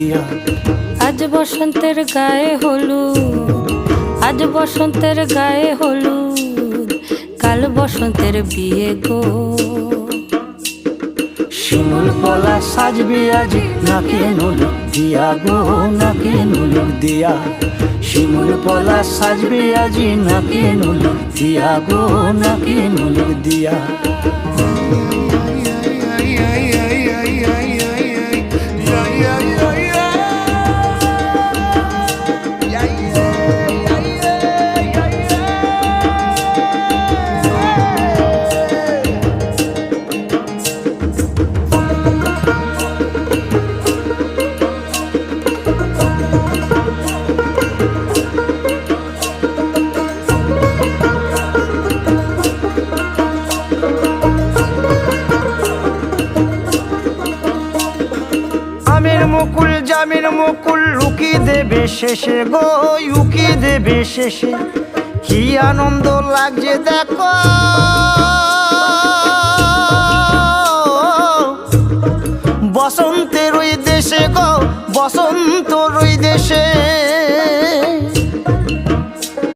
আজ বসন্তের গায়ে হলুদ, আজ বসন্তের গায়ে হলুদ, কাল বসন্তের বিয়ে গো। শিমুল পলা সাজবে আজ নাকে নুলুক দিয়া গো, নাকে নুলুক দিয়া। শিমুল পলা সাজবে আজ নাকে নুলুক দিয়া গো, নাকে নুলুক দিয়া। আমের মুকুল জামের মুকুল লুকি দেবে শেষে গো, লুকি দেবে শেষে। কি আনন্দ লাগছে দেখো, বসন্তের ওই দেশে গো, বসন্তর ওই দেশে।